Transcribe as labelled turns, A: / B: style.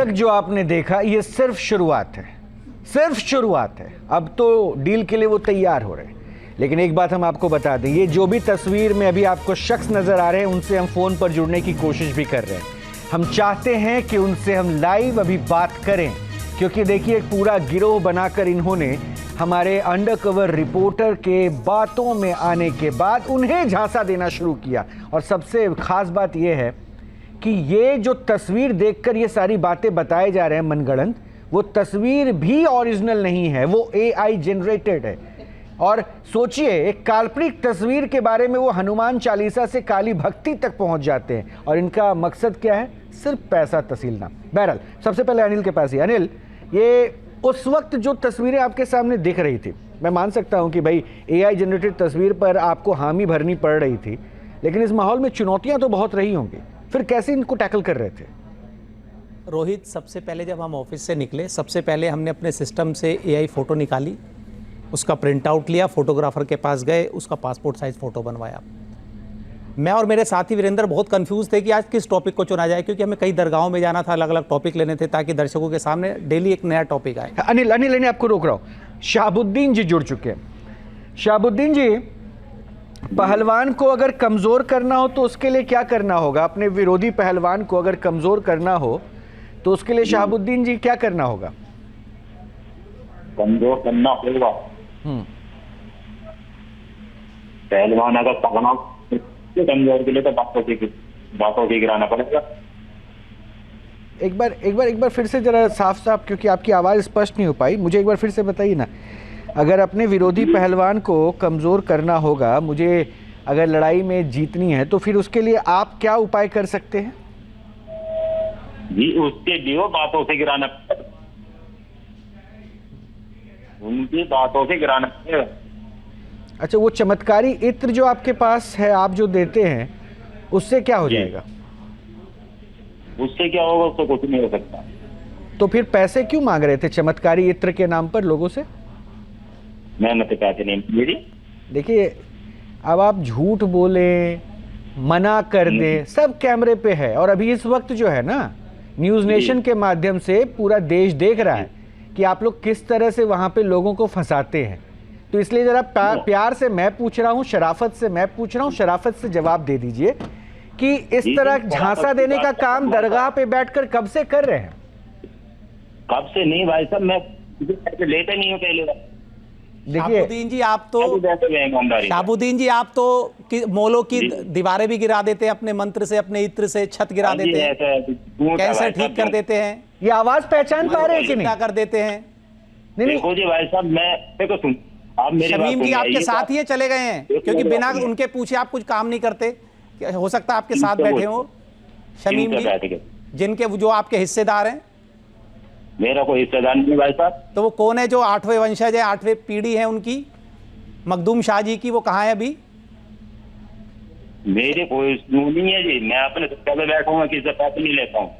A: तक जो आपने देखा ये सिर्फ शुरुआत है, सिर्फ शुरुआत है। अब तो डील के लिए वो तैयार हो रहे हैं। लेकिन एक बात हम आपको बता दें, ये जो भी तस्वीर में अभी आपको शख्स नजर आ रहे हैं उनसे हम फोन पर जुड़ने की कोशिश भी कर रहे हैं। हम चाहते हैं कि उनसे हम लाइव अभी बात करें, क्योंकि देखिए एक पूरा गिरोह बनाकर इन्होंने हमारे अंडरकवर रिपोर्टर के बातों में आने के बाद उन्हें झांसा देना शुरू किया। और सबसे खास बात यह है कि ये जो तस्वीर देखकर ये सारी बातें बताए जा रहे हैं मनगढ़ंत, वो तस्वीर भी ओरिजिनल नहीं है, वो AI जनरेटेड है। और सोचिए, एक काल्पनिक तस्वीर के बारे में वो हनुमान चालीसा से काली भक्ति तक पहुंच जाते हैं, और इनका मकसद क्या है? सिर्फ पैसा तसीलना। बहरहाल सबसे पहले अनिल के पास ही। अनिल, ये उस वक्त जो तस्वीरें आपके सामने दिख रही थी, मैं मान सकता हूं कि भाई AI जनरेटेड तस्वीर पर आपको हामी भरनी पड़ रही थी, लेकिन इस माहौल में चुनौतियां तो बहुत रही होंगी, फिर कैसे इनको टैकल कर रहे थे?
B: रोहित, सबसे पहले जब हम ऑफिस से निकले, सबसे पहले हमने अपने सिस्टम से AI फ़ोटो निकाली, उसका प्रिंट आउट लिया, फोटोग्राफर के पास गए, उसका पासपोर्ट साइज़ फ़ोटो बनवाया। मैं और मेरे साथी वीरेंद्र बहुत कंफ्यूज थे कि आज किस टॉपिक को चुना जाए, क्योंकि हमें कई दरगाहों में जाना था, अलग अलग टॉपिक लेने थे ताकि दर्शकों के सामने डेली एक नया टॉपिक आए।
A: अनिल आपको रोक रहा हूँ। शहाबुद्दीन जी जुड़ चुके हैं। शहाबुद्दीन जी, पहलवान को अगर कमज़ोर करना हो तो उसके लिए क्या करना होगा? अपने विरोधी पहलवान को अगर कमज़ोर करना हो तो उसके लिए शहाबुद्दीन जी क्या करना होगा?
C: कमजोर करना होगा, पहलवान अगर पकड़ना कमजोर के लिए तो बातों की गिराना पड़ेगा।
A: एक बार फिर से जरा साफ, क्योंकि आपकी आवाज़ स्पष्ट नहीं हो पाई, मुझे एक बार फिर से बताइए ना। अगर अपने विरोधी पहलवान को कमज़ोर करना होगा, मुझे अगर लड़ाई में जीतनी है, तो फिर उसके लिए आप क्या उपाय कर सकते हैं?
C: जी, उसके लिए बातों से गिराना, उनकी बातों से गिराना पड़ेगा।
A: अच्छा, वो चमत्कारी इत्र जो आपके पास है, आप जो देते हैं, उससे क्या हो जाएगा?
C: उससे क्या होगा? उससे कुछ नहीं हो सकता।
A: तो फिर पैसे क्यों मांग रहे थे चमत्कारी इत्र के नाम पर लोगों से?
C: मैंने तो पैसे नहीं मेरी।
A: देखिए, अब आप झूठ बोले, मना कर दे, सब कैमरे पे है। और अभी इस वक्त जो है ना, न्यूज़ नेशन के माध्यम से पूरा देश देख रहा है कि आप लोग किस तरह से वहां पे लोगों को फंसाते हैं। तो इसलिए जरा प्यार से मैं पूछ रहा हूं, शराफत से मैं पूछ रहा हूं, शराफत से जवाब दे दीजिए कि इस तरह झांसा देने का काम दरगाह पे बैठकर कब से कर रहे हैं?
C: कब से नहीं भाई साहब, मैं लेते नहीं हूँ पहले।
B: शहाबुद्दीन जी, आप तो मोलों की दीवारें भी गिरा देते हैं अपने मंत्र से, अपने इत्र से छत गिरा देते हैं, कैंसर ठीक कर देते हैं।
A: ये आवाज पहचान पा रहे हैं कि नहीं?
B: क्या कर देते हैं?
C: देखो जी भाई साहब, मैं देखो सुन, आप मेरी बात
B: शमीम जी आपके साथ ही चले गए हैं, क्योंकि बिना उनके पूछे आप कुछ काम नहीं करते। हो सकता है आपके साथ बैठे हो शमीम जी, जिनके जो आपके हिस्सेदार हैं।
C: मेरा कोई हिस्सेदार नहीं भाई साहब।
B: तो वो कौन है जो 8वें वंशज है, 8वें पीढ़ी है उनकी, मखदूम शाह जी की? वो कहाँ है अभी?
C: मेरे कोई नहीं है जी, मैं अपने सत्ता पे बैठा हूँ, किसी से पैसे नहीं लेता हूँ।